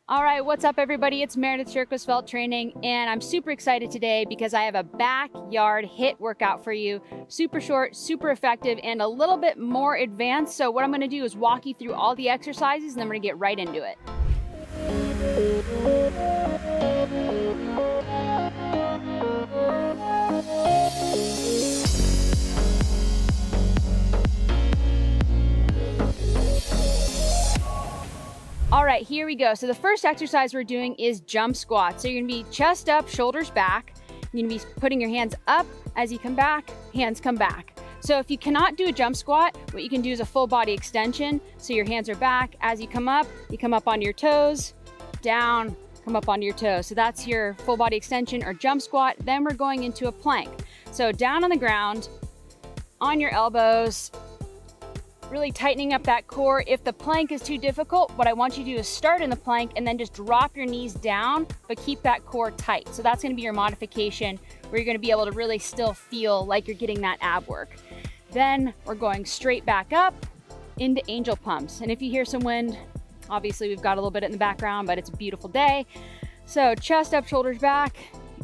All right, what's up everybody? It's Meredith Shirk with Svelte Training, and I'm super excited today because I have a backyard HIIT workout for you. Super short, super effective, and a little bit more advanced. So what I'm gonna do is walk you through all the exercises and then we're gonna get right into it. All right, here we go. So the first exercise we're doing is jump squats. So you're gonna be chest up, shoulders back. You're gonna be putting your hands up as you come back, hands come back. So if you cannot do a jump squat, what you can do is a full body extension. So your hands are back. As you come up onto your toes, down, come up onto your toes. So that's your full body extension or jump squat. Then we're going into a plank. So down on the ground, on your elbows, really tightening up that core. If the plank is too difficult, what I want you to do is start in the plank and then just drop your knees down, but keep that core tight. So that's gonna be your modification where you're gonna be able to really still feel like you're getting that ab work. Then we're going straight back up into angel pumps. And if you hear some wind, obviously we've got a little bit in the background, but it's a beautiful day. So chest up, shoulders back,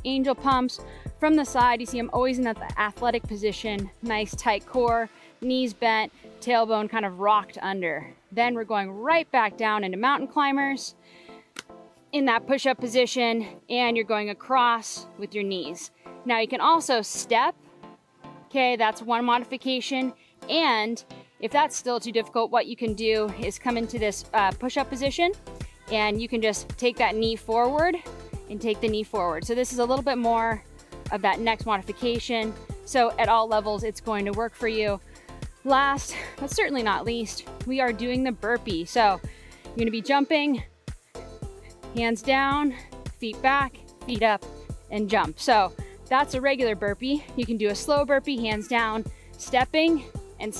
angel pumps. From the side, you see I'm always in that athletic position, nice tight core, knees bent, tailbone kind of rocked under. Then we're going right back down into mountain climbers in that push-up position, and you're going across with your knees. Now you can also step, okay, that's one modification. And if that's still too difficult, what you can do is come into this push-up position, and you can just take that knee forward and take the knee forward. So this is a little bit more of that next modification. So at all levels, it's going to work for you. Last, but certainly not least, we are doing the burpee. So you're gonna be jumping, hands down, feet back, feet up, and jump. So that's a regular burpee. You can do a slow burpee, hands down, stepping and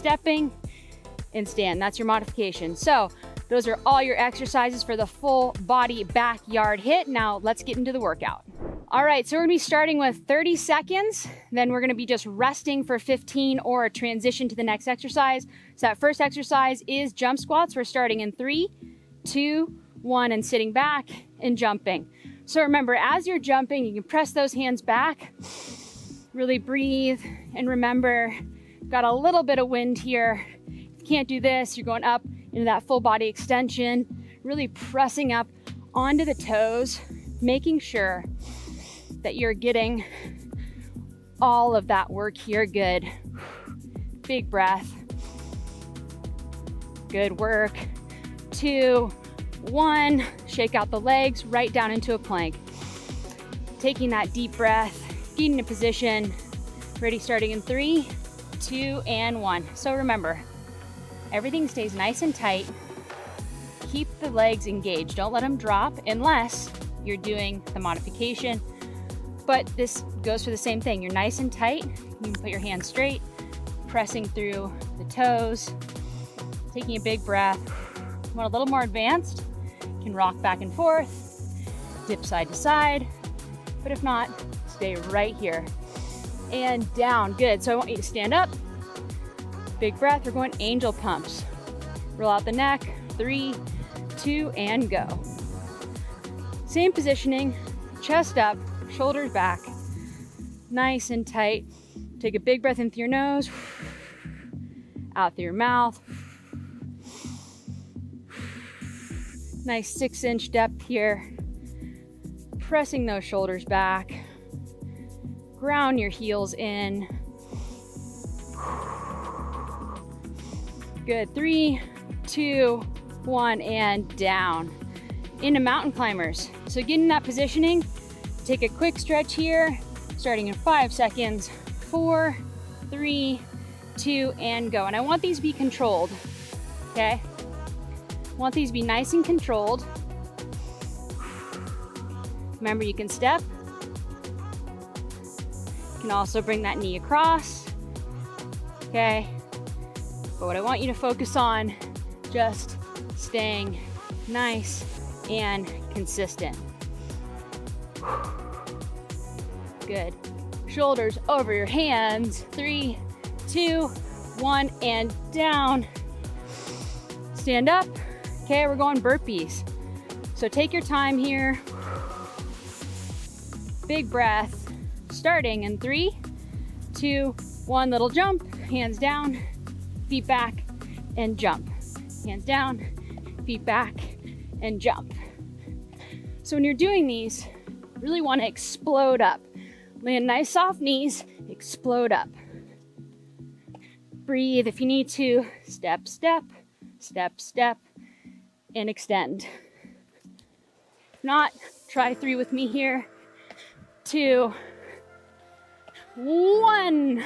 stand. That's your modification. So those are all your exercises for the full body backyard HIIT. Now let's get into the workout. All right, so we're gonna be starting with 30 seconds, then we're gonna be just resting for 15 or a transition to the next exercise. So that first exercise is jump squats. We're starting in 3, 2, 1, and sitting back and jumping. So remember, as you're jumping, you can press those hands back, really breathe, and remember, got a little bit of wind here. If you can't do this, you're going up into that full body extension, really pressing up onto the toes, making sure that you're getting all of that work here. Good. Big breath. Good work. 2, 1. Shake out the legs right down into a plank. Taking that deep breath, getting in position. Ready, starting in 3, 2, and 1. So remember, everything stays nice and tight. Keep the legs engaged. Don't let them drop unless you're doing the modification. But this goes for the same thing. You're nice and tight. You can put your hands straight, pressing through the toes, taking a big breath. Want a little more advanced? You can rock back and forth, dip side to side. But if not, stay right here. And down, good. So I want you to stand up, big breath. We're going angel pumps. Roll out the neck, 3, 2, and go. Same positioning, chest up, shoulders back, nice and tight. Take a big breath in through your nose, out through your mouth. Nice 6-inch depth here. Pressing those shoulders back. Ground your heels in. Good, 3, 2, 1, and down. Into mountain climbers. So get in that positioning. Take a quick stretch here, starting in 5 seconds. 4, 3, 2, and go. And I want these to be controlled, okay? I want these to be nice and controlled. Remember, you can step. You can also bring that knee across, okay? But what I want you to focus on, just staying nice and consistent. Good. Shoulders over your hands. 3, 2, 1, and down. Stand up. Okay, we're going burpees. So take your time here. Big breath, starting in 3, 2, 1, little jump, hands down, feet back, and jump. Hands down, feet back, and jump. So when you're doing these, really want to explode up. Land nice soft knees, explode up. Breathe if you need to, step, step, step, step, and extend. If not, try 3 with me here. 2, 1,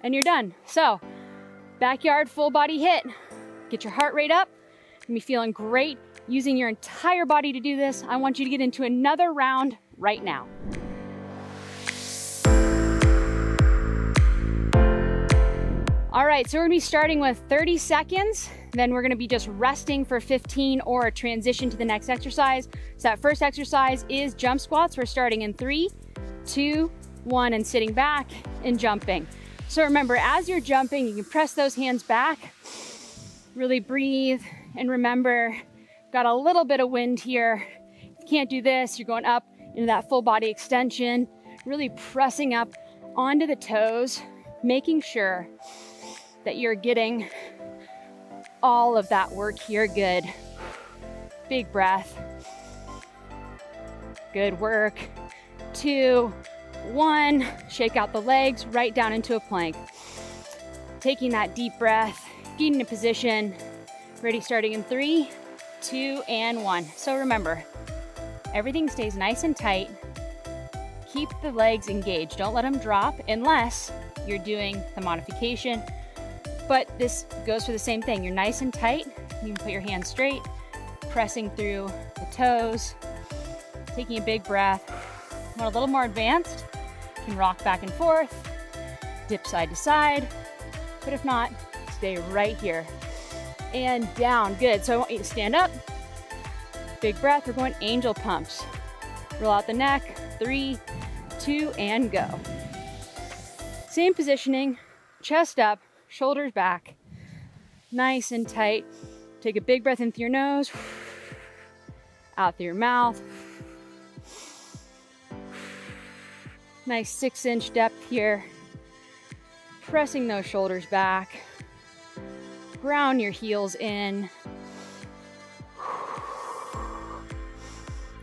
and you're done. So, backyard full body HIIT. Get your heart rate up. You'll be feeling great using your entire body to do this. I want you to get into another round right now. All right, so we're gonna be starting with 30 seconds. Then we're gonna be just resting for 15 or a transition to the next exercise. So that first exercise is jump squats. We're starting in 3, 2, 1, and sitting back and jumping. So remember, as you're jumping, you can press those hands back, really breathe, and remember, got a little bit of wind here. If you can't do this, you're going up into that full body extension, really pressing up onto the toes, making sure that you're getting all of that work here. Good. Big breath. Good work. 2, 1, shake out the legs right down into a plank. Taking that deep breath, getting in position, ready starting in 3, 2, and 1. So remember, everything stays nice and tight. Keep the legs engaged. Don't let them drop unless you're doing the modification. But this goes for the same thing. You're nice and tight. You can put your hands straight, pressing through the toes, taking a big breath. Want a little more advanced? You can rock back and forth, dip side to side. But if not, stay right here. And down, good. So I want you to stand up. Big breath, we're going angel pumps. Roll out the neck, 3, 2, and go. Same positioning, chest up, shoulders back, nice and tight. Take a big breath in through your nose, out through your mouth. Nice 6-inch depth here. Pressing those shoulders back. Ground your heels in.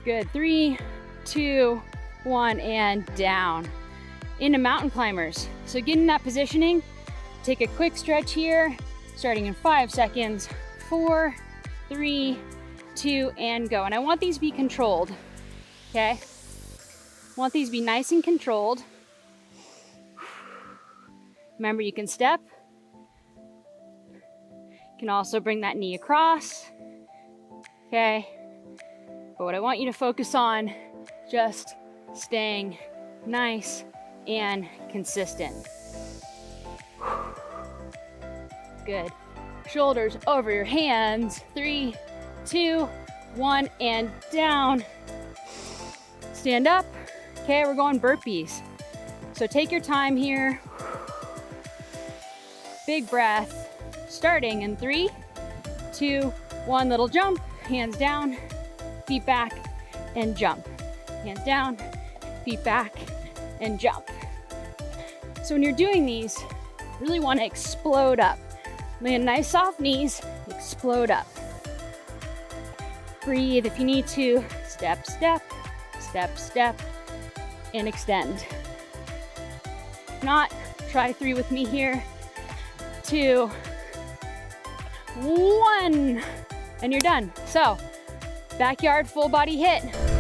Good, 3, 2, 1, and down. Into mountain climbers. So get in that positioning. Take a quick stretch here, starting in 5 seconds. 4, 3, 2, and go. And I want these to be controlled, okay? Want these to be nice and controlled. Remember, you can step. You can also bring that knee across, okay? But what I want you to focus on, just staying nice and consistent. Good. Shoulders over your hands. 3, 2, 1, and down. Stand up. Okay, we're going burpees. So take your time here. Big breath. Starting in 3, 2, 1, little jump. Hands down, feet back, and jump. Hands down, feet back, and jump. So when you're doing these, really want to explode up. Land nice soft knees, explode up. Breathe if you need to. Step, step, step, step, and extend. If not, try 3 with me here. 2, 1, and you're done. So, backyard full body HIIT.